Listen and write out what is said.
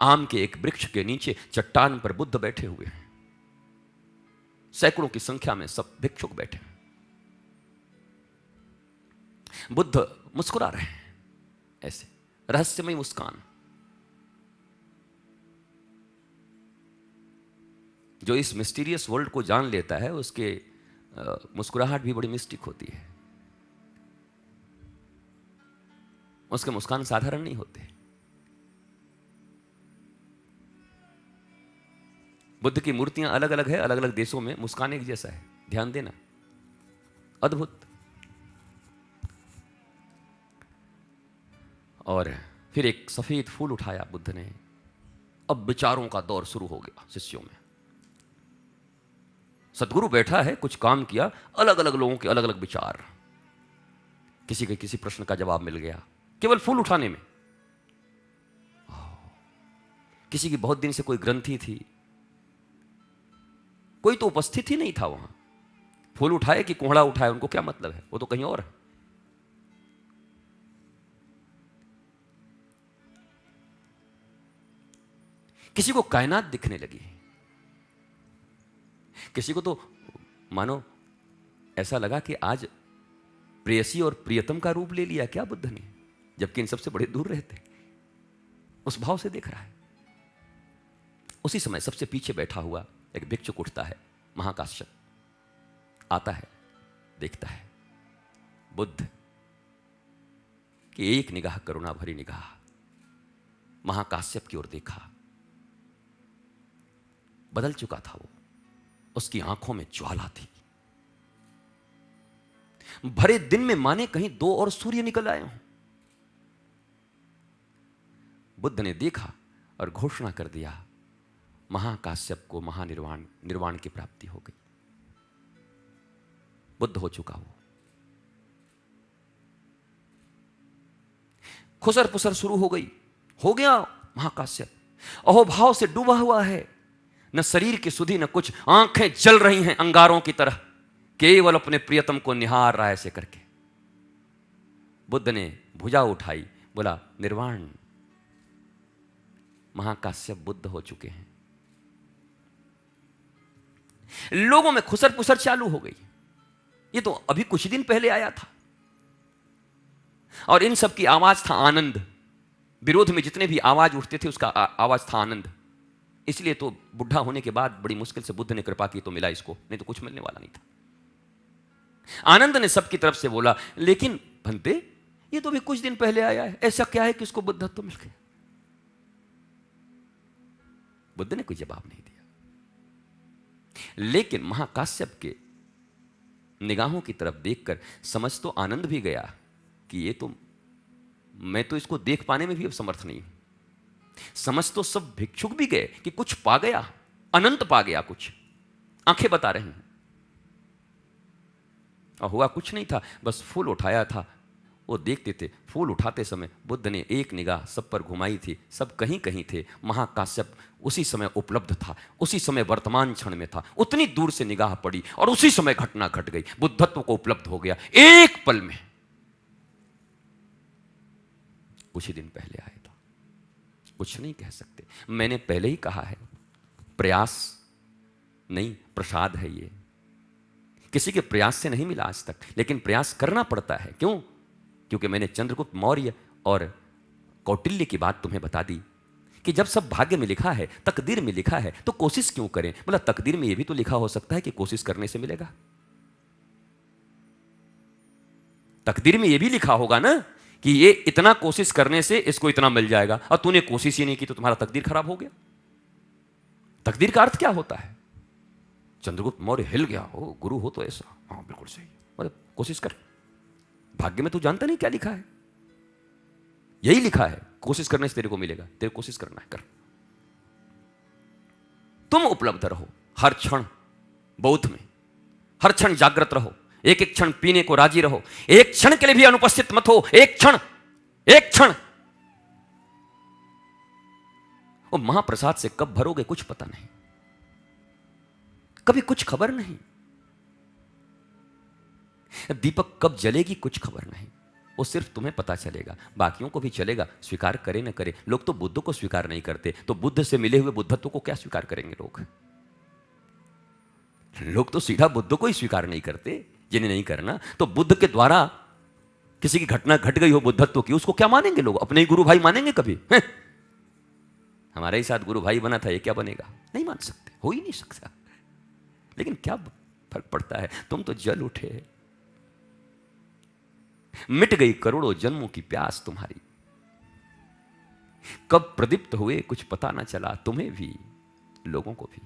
आम के एक वृक्ष के नीचे चट्टान पर बुद्ध बैठे हुए हैं। सैकड़ों की संख्या में सब भिक्षुक बैठे हैं। बुद्ध मुस्कुरा रहे हैं, ऐसे रहस्यमय मुस्कान। जो इस मिस्टीरियस वर्ल्ड को जान लेता है उसके मुस्कुराहट भी बड़ी मिस्टिक होती है। उसके मुस्कान साधारण नहीं होते। बुद्ध की मूर्तियां अलग अलग है, अलग अलग देशों में मुस्कान एक जैसा है। ध्यान देना, अद्भुत। और फिर एक सफेद फूल उठाया बुद्ध ने। अब विचारों का दौर शुरू हो गया शिष्यों में। सदगुरु बैठा है, कुछ काम किया, अलग अलग लोगों के अलग अलग विचार। किसी के किसी प्रश्न का जवाब मिल गया केवल फूल उठाने में। किसी की बहुत दिन से कोई ग्रंथि थी, कोई तो उपस्थित ही नहीं था वहां। फूल उठाए कि कोहड़ा उठाए उनको क्या मतलब है, वो तो कहीं और है। किसी को कायनात दिखने लगी, किसी को तो मानो ऐसा लगा कि आज प्रेयसी और प्रियतम का रूप ले लिया क्या बुद्ध ने, जबकि इन सबसे बड़े दूर रहते। उस भाव से देख रहा है। उसी समय सबसे पीछे बैठा हुआ एक भिक्षुक उठता है, महाकाश्यप आता है, देखता है बुद्ध की एक निगाह, करुणा भरी निगाह महाकाश्यप की ओर देखा। बदल चुका था वो, उसकी आंखों में ज्वाला थी। भरे दिन में माने कहीं दो और सूर्य निकल आए हों। बुद्ध ने देखा और घोषणा कर दिया, महाकाश्यप को महानिर्वाण, निर्वाण की प्राप्ति हो गई। बुद्ध हो चुका वो। खुसर पुसर शुरू हो गई। हो गया महाकाश्यप अहोभाव से डूबा हुआ है, न शरीर की सुधि न कुछ, आंखें जल रही हैं अंगारों की तरह, केवल अपने प्रियतम को निहार रहा है ऐसे करके। बुद्ध ने भुजा उठाई, बोला निर्वाण। महाकाश्यप बुद्ध हो चुके हैं। लोगों में खुसर पुसर चालू हो गई। ये तो अभी कुछ दिन पहले आया था और इन सब की आवाज था आनंद। विरोध में जितने भी आवाज उठते थे उसका आवाज था आनंद। इसलिए तो बुढ़ा होने के बाद बड़ी मुश्किल से बुद्ध ने कृपा की तो मिला इसको, नहीं तो कुछ मिलने वाला नहीं था। आनंद ने सबकी तरफ से बोला, लेकिन भंते ये तो भी कुछ दिन पहले आया है, ऐसा क्या है कि उसको बुद्धत्व मिल गया? बुद्ध ने कोई जवाब नहीं दिया। लेकिन महाकाश्यप के निगाहों की तरफ देखकर समझ तो आनंद भी गया कि ये तो, मैं तो इसको देख पाने में भी अब समर्थ नहीं हूं। समझ तो सब भिक्षुक भी गए कि कुछ पा गया, अनंत पा गया कुछ, आंखें बता रही हैं। और हुआ कुछ नहीं था, बस फूल उठाया था। वो देखते थे, फूल उठाते समय बुद्ध ने एक निगाह सब पर घुमाई थी। सब कहीं कहीं थे। महाकाश्यप उसी समय उपलब्ध था, उसी समय वर्तमान क्षण में था। उतनी दूर से निगाह पड़ी और उसी समय घटना घट गई, बुद्धत्व को उपलब्ध हो गया एक पल में। कुछ ही दिन पहले आया था, कुछ नहीं कह सकते। मैंने पहले ही कहा है, प्रयास नहीं प्रसाद है ये। किसी के प्रयास से नहीं मिला आज तक, लेकिन प्रयास करना पड़ता है। क्यों? क्योंकि मैंने चंद्रगुप्त मौर्य और कौटिल्य की बात तुम्हें बता दी कि जब सब भाग्य में लिखा है, तकदीर में लिखा है, तो कोशिश क्यों करें? मतलब तकदीर में यह भी तो लिखा हो सकता है कि कोशिश करने से मिलेगा। तकदीर में यह भी लिखा होगा ना कि ये इतना कोशिश करने से इसको इतना मिल जाएगा, और तूने कोशिश ही नहीं की तो तुम्हारा तकदीर खराब हो गया। तकदीर का अर्थ क्या होता है? चंद्रगुप्त मौर्य हिल गया, हो गुरु हो तो ऐसा, हाँ बिल्कुल सही, मतलब कोशिश कर। भाग्य में तू जानता नहीं क्या लिखा है? यही लिखा है, कोशिश करने से तेरे को मिलेगा, तेरे कोशिश करना है, कर। तुम उपलब्ध रहो हर क्षण बौद्ध में, हर क्षण जागृत रहो, एक एक क्षण पीने को राजी रहो, एक क्षण के लिए भी अनुपस्थित मत हो। एक क्षण, एक क्षण। वो महाप्रसाद से कब भरोगे कुछ पता नहीं, कभी कुछ खबर नहीं। दीपक कब जलेगी कुछ खबर नहीं। वो सिर्फ तुम्हें पता चलेगा, बाकियों को भी चलेगा, स्वीकार करे न करे। लोग तो बुद्ध को स्वीकार नहीं करते, तो बुद्ध से मिले हुए बुद्धत्व को क्या स्वीकार करेंगे लोग? लोग तो सीधा बुद्ध को ही स्वीकार नहीं करते। जिन्हें नहीं करना, तो बुद्ध के द्वारा किसी की घटना घट गई हो बुद्धत्व की, उसको क्या मानेंगे लोग? अपने ही गुरु भाई मानेंगे कभी? हमारे ही साथ गुरु भाई बना था, ये क्या बनेगा? नहीं मान सकते, हो ही नहीं सकता। लेकिन क्या फर्क पड़ता है, तुम तो जल उठे। मिट गई करोड़ों जन्मों की प्यास तुम्हारी, कब प्रदीप्त हुए कुछ पता ना चला, तुम्हें भी लोगों को भी।